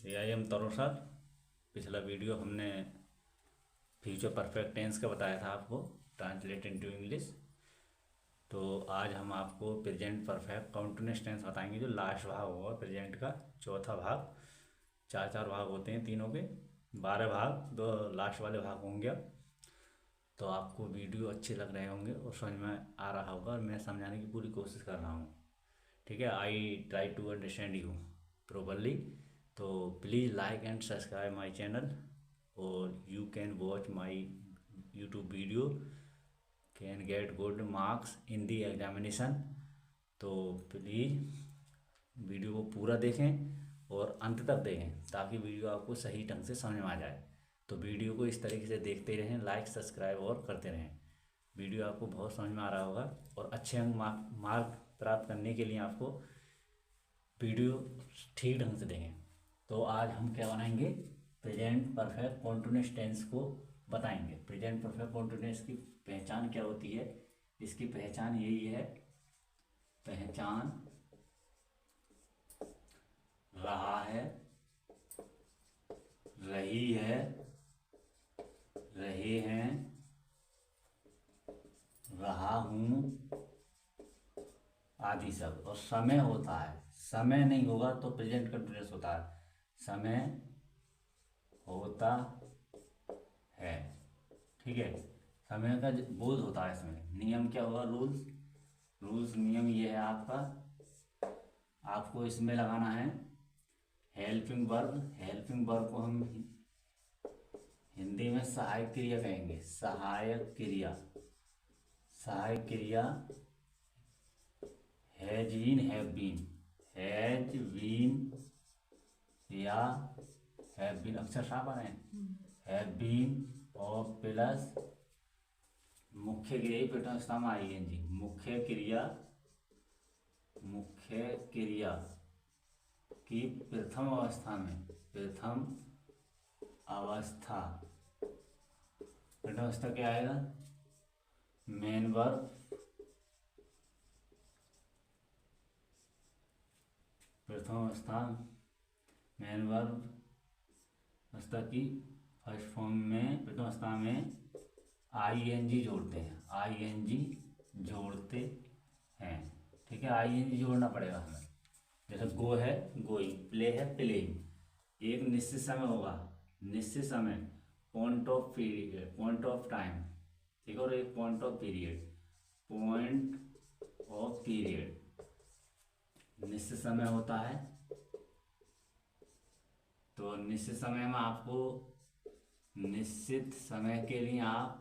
I am Tarun sir. पिछला video हमने future perfect tense का बताया था आपको, ट्रांसलेट इनटू इंग्लिश। तो आज हम आपको प्रेजेंट परफेक्ट कंटीन्यूअस टेंस बताएंगे, जो लास्ट भाग होगा प्रेजेंट का, चौथा भाग। चार चार भाग होते हैं तीनों के, 12 भाग, दो लास्ट वाले भाग होंगे अब। तो आपको वीडियो अच्छे लग रहे होंगे और समझ में आ रहा होगा, और मैं समझाने की पूरी कोशिश कर रहा हूँ। ठीक है, I try to understand you properly. तो please like and subscribe my channel, और you can watch my YouTube video, can get good marks in the examination. तो प्लीज़ वीडियो को पूरा देखें और अंत तक देखें, ताकि वीडियो आपको सही ढंग से समझ में आ जाए। तो वीडियो को इस तरीके से देखते रहें, लाइक सब्सक्राइब और करते रहें। वीडियो आपको बहुत समझ में आ रहा होगा, और अच्छे अंक मार्क प्राप्त करने के लिए आपको वीडियो ठीक ढंग से देखें। तो आज हम क्या बनाएंगे, प्रेजेंट परफेक्ट कॉन्टिन्यूअस टेंस को बताएंगे। प्रेजेंट परफेक्ट कॉन्टिन्यूअस की पहचान क्या होती है? इसकी पहचान यही है, पहचान रहा है, रही है, रहे हैं, रहा हूं आदि सब। और समय होता है, समय नहीं होगा तो प्रेजेंट कंटिन्यूअस होता है। समय होता है, ठीक है। समय का बोध होता है इसमें। नियम क्या होगा? रूल्स। रूल्स नियम ये है आपका, आपको इसमें लगाना है हेल्पिंग वर्ब। हेल्पिंग वर्ब को हम हिंदी में सहायक क्रिया कहेंगे। सहायक क्रिया, सहायक क्रिया has been, have been, has been या हैव बीन, अक्षर साफ आ रहे हैं। हैव बीन और प्लस मुख्य क्रिया ही प्रथम में आएगी। मुख्य क्रिया, मुख्य क्रिया की प्रथम अवस्था में, प्रथम अवस्था, प्रथम अवस्था क्या आएगा? Main verb. प्रथम अवस्था मेन वर्ब अवस्था की फर्स्ट फॉर्म में, प्रथम अवस्था में आईएनजी जोड़ते हैं, आईएनजी जोड़ते हैं। ठीक है, आईएनजी जोड़ना पड़ेगा हमें। जैसे गो है गोइंग, प्ले है प्लेइंग। एक निश्चित समय होगा, निश्चित समय, point of period, point of time, ठीक है, और एक point of period, point of period. निश्चित समय होता है, तो निश्चित समय में आपको, निश्चित समय के लिए आप,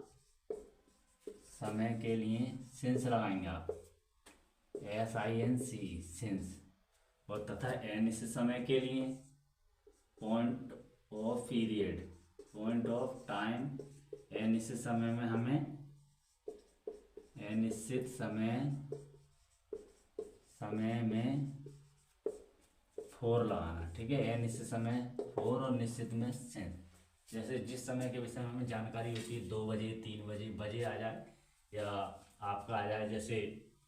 समय के लिए सिंस लगाएंगे आप, SINC, सिंस। और तथा अनिश्चित समय के लिए point of period, point of time. अनिश्चित समय में हमें, अनिश्चित समय में फोर लगाना। ठीक है, अनिश्चित समय फोर और निश्चित में सेंस। जैसे जिस समय के विषय में हमें जानकारी होती है, 2 बजे 3 बजे बजे आ जाए, या आपका आ जाए जैसे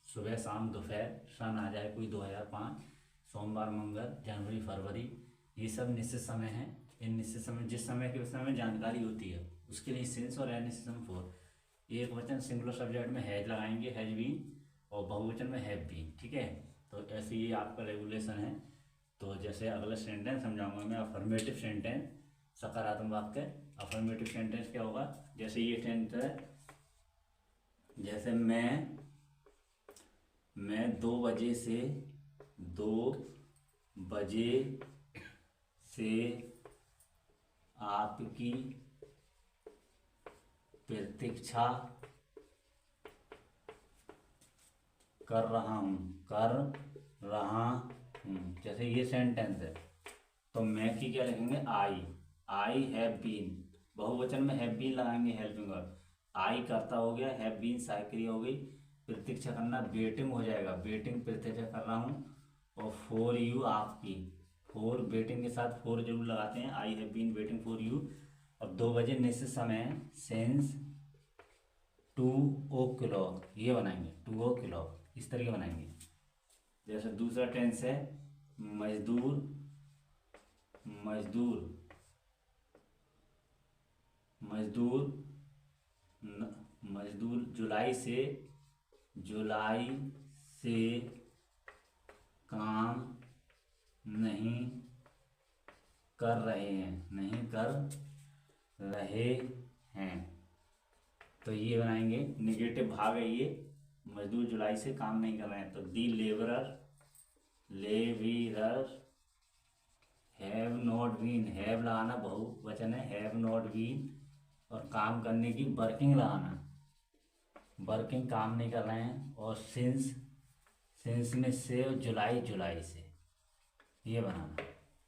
सुबह शाम दोपहर, सन आ जाए कोई 2005, सोमवार मंगल, जनवरी फरवरी, ये सब निश्चित समय है। इन निश्चित समय, जिस समय के विषय में जानकारी होती है, उसके लिए सेंस और अनिश्चित समय फोर। एक वचन सिंगुलर सब्जेक्ट में हैज लगाएंगे, हैज बीन, और बहुवचन में हैव बीन। ठीक है, तो ऐसे ही आपका रेगुलेशन है। तो जैसे अगला सेंटेंस समझाऊंगा मैं, अफर्मेटिव सेंटेंस, सकारात्मक वाक्य। अफर्मेटिव सेंटेंस क्या होगा? जैसे ये सेंटेंस है, जैसे मैं 2 बजे से, 2 बजे से आपकी प्रतीक्षा कर रहा हूँ, कर रहा हूँ। जैसे ये सेंटेंस है, तो मैं की क्या लिखेंगे? I have been. बहुवचन में हैव बीन लगाएंगे, हेल्पिंग वर्ब। आई करता हो गया, हैव बीन सहायक क्रिया हो गई, प्रतीक्षा करना वेटिंग हो जाएगा, वेटिंग प्रतीक्षा कर रहा हूँ। और फॉर यू आपकी, फॉर वेटिंग के साथ फोर जरूर लगाते हैं। I have been waiting for you. अब 2 बजे निश्चित समय, सेंस 2 o'clock, ये बनाएंगे 2 o'clock, इस तरीके बनाएंगे। जैसे दूसरा टेंस है, मजदूर मजदूर मजदूर मजदूर जुलाई से काम नहीं कर रहे हैं। तो ये बनाएंगे, निगेटिव भाग है ये, मजदूर जुलाई से काम नहीं कर रहे हैं। तो the labourer have not been, have लगाना बहुवचन है, हैव नॉट बीन, और काम करने की वर्किंग लगाना, वर्किंग काम नहीं कर रहे हैं, और सिंस में से, और जुलाई से, ये बनाना।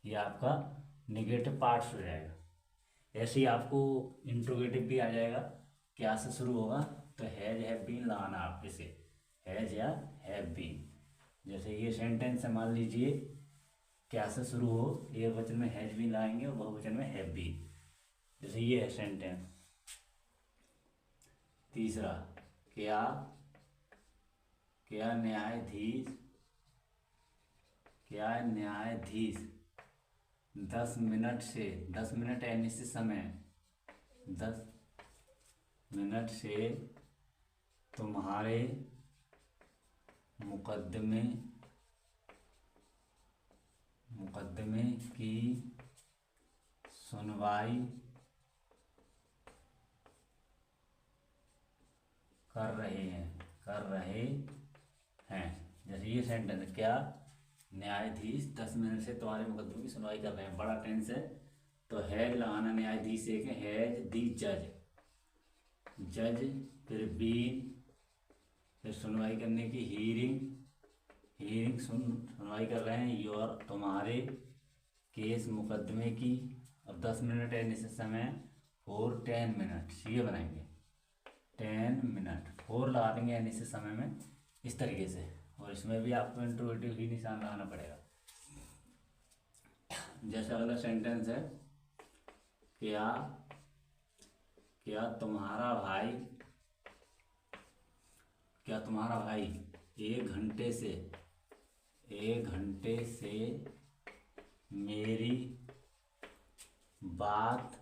ये आपका निगेटिव पार्ट्स हो जाएगा। ऐसे ही आपको इंट्रोगेटिव भी आ जाएगा। क्या से शुरू होगा? तो हैज हैव बीन लगाना आप, इसे हैज या हैव बीन। जैसे ये सेंटेंस है, मान लीजिए क्या से शुरू हो, एक वचन में हैज बीन लाएंगे और बहुवचन में हैव बीन। जैसे ये है सेंटेंस। तीसरा, क्या न्यायाधीश 10 मिनट से, 10 मिनट यानी से समय, 10 मिनट से तुम्हारे मुकदमे की सुनवाई कर रहे हैं। जैसे ये सेंटेंस, क्या न्यायाधीश 10 मिनट से तुम्हारे मुकदमे की सुनवाई कर रहे हैं, बड़ा टेंस है। तो हैज लगाना, न्यायाधीश एक है, हैज दी जज, फिर बीन, फिर सुनवाई करने की हीरिंग सुनवाई कर रहे हैं, योर तुम्हारे, केस मुकदमे की, और 10 मिनट है निश्चित समय, और 10 मिनट, ये बनाएंगे 10 मिनट, 4 लगा देंगे निश्चित समय में, इस तरीके से। और इसमें भी आपको इंट्रोगेटिव ही निशान लगाना पड़ेगा। जैसे अगला सेंटेंस है, क्या तुम्हारा भाई 1 घंटे से मेरी बात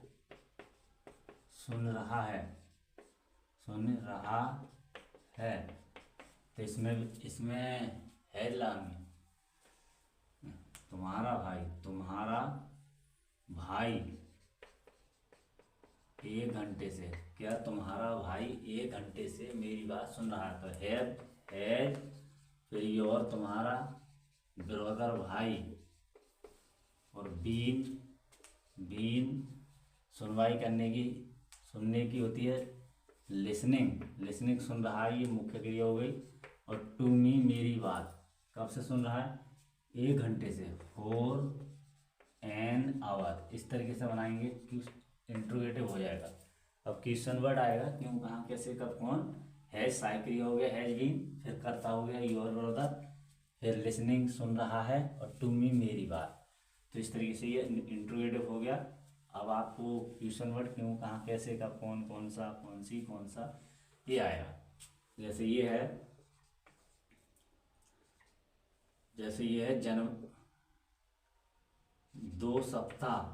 सुन रहा है। तो इसमें है लाएंगे, तुम्हारा भाई 1 घंटे से, क्या तुम्हारा भाई 1 घंटे से मेरी बात सुन रहा है। तो हैज, फिर योर तुम्हारा, ब्रदर भाई, और बीन सुनने की होती है, लिसनिंग सुन रहा है, ये मुख्य क्रिया हो गई। और टू मी मेरी बात, कब से सुन रहा है? 1 घंटे से, फॉर एन आवर। इस तरीके से बनाएंगे कि इंट्रोगेटिव हो जाएगा। अब क्वेश्चन वर्ड आएगा, क्यों, कहाँ, कैसे, कब, कौन। हैज साई क्रिया हो गया, हैज बीन, फिर करता हो गया योर ब्रदर, फिर लिसनिंग सुन रहा है, और टू मी मेरी बात। तो इस तरीके से ये इंट्रोगेटिव हो गया। अब आपको क्वेश्चन वर्ड क्यों, कहाँ, कैसे, कब, कौन, कौन सा, कौन सी, कौन सा, ये आएगा। जैसे ये है जन्म, 2 सप्ताह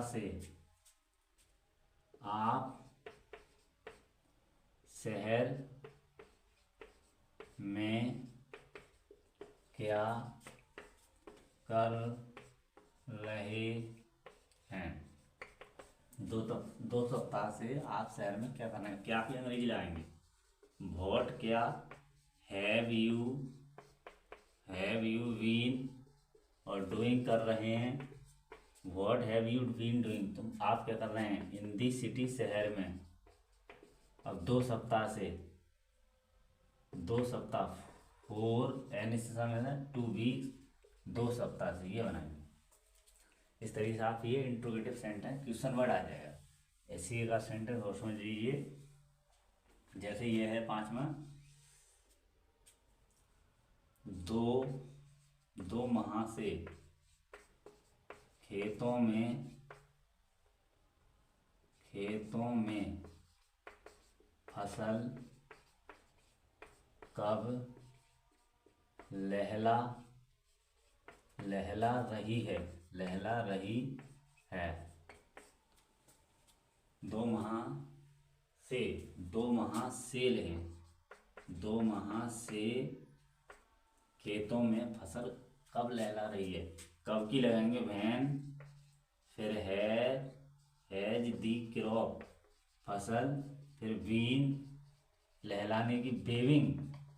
से आप शहर में क्या कर रहे हैं। 2 सप्ताह से आप शहर में क्या करना है। क्या की अंग्रेजी लाएंगे, व्हाट, क्या, हैव यू बीन, और डूइंग कर रहे हैं, what have you been doing, तुम आप क्या कर रहे हैं, इन दी सिटी, शहर में। अब 2 सप्ताह से, 2 सप्ताह, 4 यानी समय 2 वीक्स, 2 सप्ताह से, ये बनाएंगे। इस तरीके से आप ये इंट्रोगेटिव सेंटेंस क्वेश्चन वर्ड आ जाएगा। ऐसी का सेंटेंस और समझ लीजिए। जैसे ये है 5वां, 2 माह से खेतों में फसल कब लहला लहला रही है, लहला रही है। 2 माह से, 2 माह से लें, 2 माह से खेतों में फसल कब लहला रही है। कब की लगाएंगे व्हेन, फिर हैज दी क्रॉप फसल, फिर बीन लहलाने की बेविंग,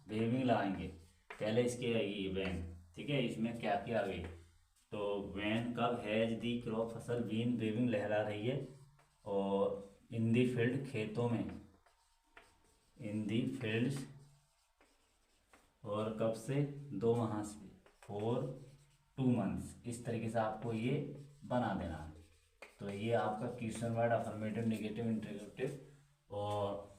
बेविंग लगाएंगे। पहले इसके आएगी व्हेन, ठीक है। इसमें क्या क्या आ गई, तो व्हेन कब हैज दी क्रॉप फसल बीन बेविंग लहला रही है, और इन दी फील्ड खेतों में, इन दी फील्ड्स, और कब से 2 माह से, फॉर 2 मंथ्स। इस तरीके से आपको ये बना देना है। तो ये आपका question word affirmative, negative, interrogative और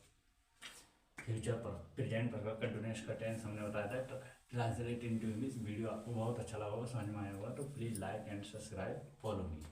फ्यूचर पर प्रेजेंट परफेक्ट कंटिन्यूअस का टेंस हमने बताया था। ट्रांसलेट इनटू इंग्लिश वीडियो आपको बहुत अच्छा लगा होगा, समझ में आया होगा, तो please like and subscribe, follow me.